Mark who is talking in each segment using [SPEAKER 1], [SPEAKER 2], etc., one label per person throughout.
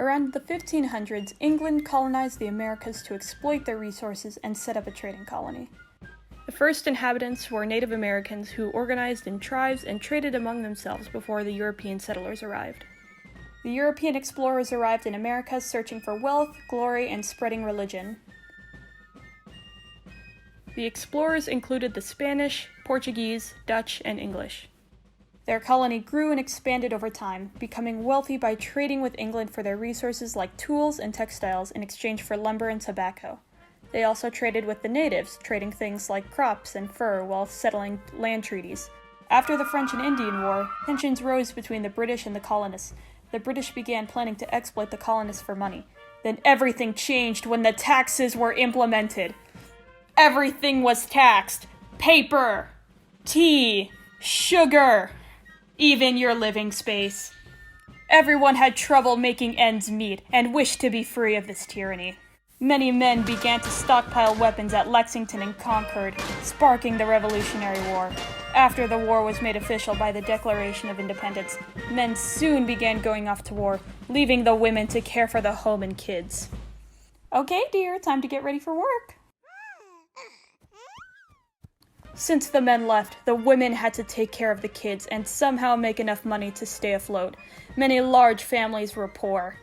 [SPEAKER 1] Around the 1500s, England colonized the Americas to exploit their resources and set up a trading colony. The first inhabitants were Native Americans who organized in tribes and traded among themselves before the European settlers arrived. The European explorers arrived in America searching for wealth, glory, and spreading religion. The explorers included the Spanish, Portuguese, Dutch, and English. Their colony grew and expanded over time, becoming wealthy by trading with England for their resources like tools and textiles in exchange for lumber and tobacco. They also traded with the natives, trading things like crops and fur while settling land treaties. After the French and Indian War, tensions rose between the British and the colonists. The British began planning to exploit the colonists for money. Then everything changed when the taxes were implemented. Everything was taxed. Paper, tea, sugar, even your living space. Everyone had trouble making ends meet and wished to be free of this tyranny. Many men began to stockpile weapons at Lexington and Concord, sparking the Revolutionary War. After the war was made official by the Declaration of Independence, men soon began going off to war, leaving the women to care for the home and kids. Okay, dear, time to get ready for work. Since the men left, the women had to take care of the kids and somehow make enough money to stay afloat. Many large families were poor.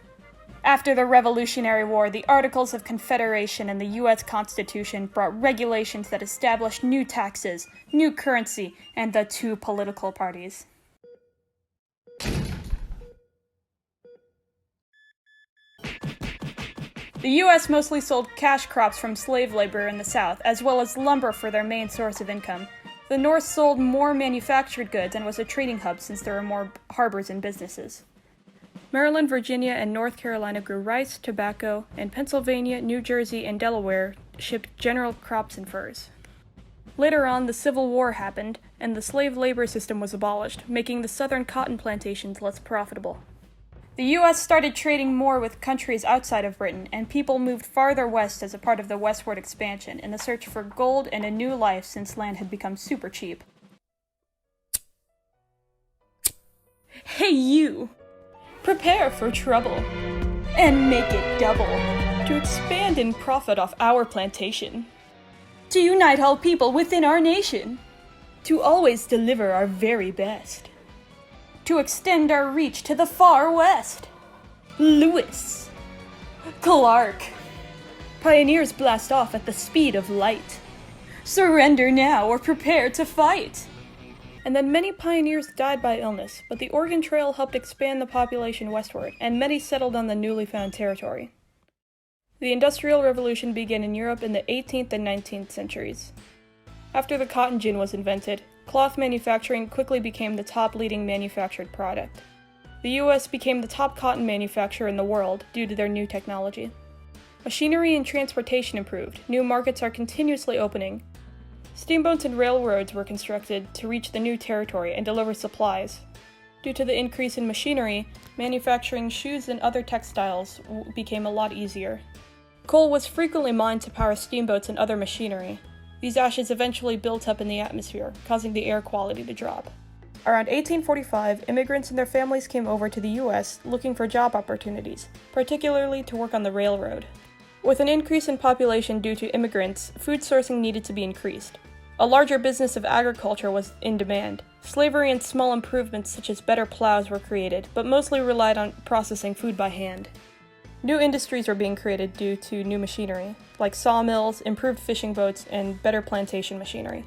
[SPEAKER 1] After the Revolutionary War, the Articles of Confederation and the U.S. Constitution brought regulations that established new taxes, new currency, and the two political parties. The U.S. mostly sold cash crops from slave labor in the South, as well as lumber for their main source of income. The North sold more manufactured goods and was a trading hub since there were more harbors and businesses. Maryland, Virginia, and North Carolina grew rice, tobacco, and Pennsylvania, New Jersey, and Delaware shipped general crops and furs. Later on, the Civil War happened, and the slave labor system was abolished, making the southern cotton plantations less profitable. The U.S. started trading more with countries outside of Britain, and people moved farther west as a part of the westward expansion in the search for gold and a new life since land had become super cheap. Hey you! Prepare for trouble, and make it double, to expand and profit off our plantation, to unite all people within our nation, to always deliver our very best, to extend our reach to the far west. Lewis, Clark, pioneers blast off at the speed of light. Surrender now or prepare to fight. And then many pioneers died by illness, but the Oregon Trail helped expand the population westward, and many settled on the newly found territory. The Industrial Revolution began in Europe in the 18th and 19th centuries. After the cotton gin was invented, cloth manufacturing quickly became the top leading manufactured product. The US became the top cotton manufacturer in the world due to their new technology. Machinery and transportation improved, new markets are continuously opening. Steamboats and railroads were constructed to reach the new territory and deliver supplies. Due to the increase in machinery, manufacturing shoes and other textiles became a lot easier. Coal was frequently mined to power steamboats and other machinery. These ashes eventually built up in the atmosphere, causing the air quality to drop. Around 1845, immigrants and their families came over to the US looking for job opportunities, particularly to work on the railroad. With an increase in population due to immigrants, food sourcing needed to be increased. A larger business of agriculture was in demand. Slavery and small improvements such as better plows were created, but mostly relied on processing food by hand. New industries were being created due to new machinery, like sawmills, improved fishing boats, and better plantation machinery.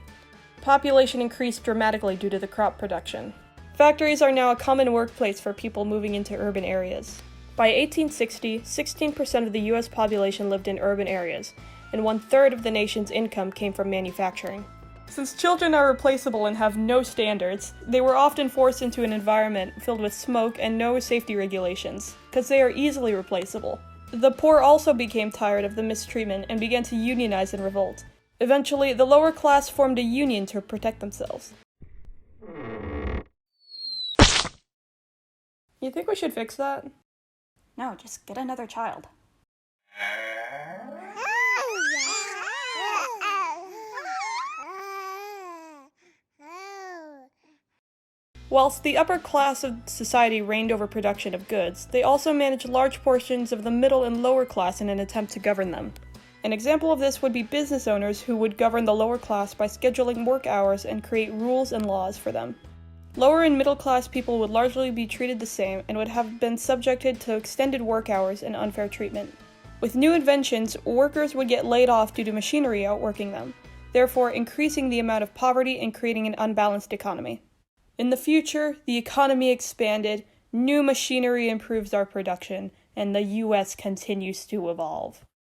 [SPEAKER 1] Population increased dramatically due to the crop production. Factories are now a common workplace for people moving into urban areas. By 1860, 16% of the US population lived in urban areas, and 1/3 of the nation's income came from manufacturing. Since children are replaceable and have no standards, they were often forced into an environment filled with smoke and no safety regulations, because they are easily replaceable. The poor also became tired of the mistreatment and began to unionize and revolt. Eventually, the lower class formed a union to protect themselves. You think we should fix that? No, just get another child. Whilst the upper class of society reigned over production of goods, they also managed large portions of the middle and lower class in an attempt to govern them. An example of this would be business owners who would govern the lower class by scheduling work hours and create rules and laws for them. Lower and middle class people would largely be treated the same and would have been subjected to extended work hours and unfair treatment. With new inventions, workers would get laid off due to machinery outworking them, therefore increasing the amount of poverty and creating an unbalanced economy. In the future, the economy expanded, new machinery improves our production, and the US continues to evolve.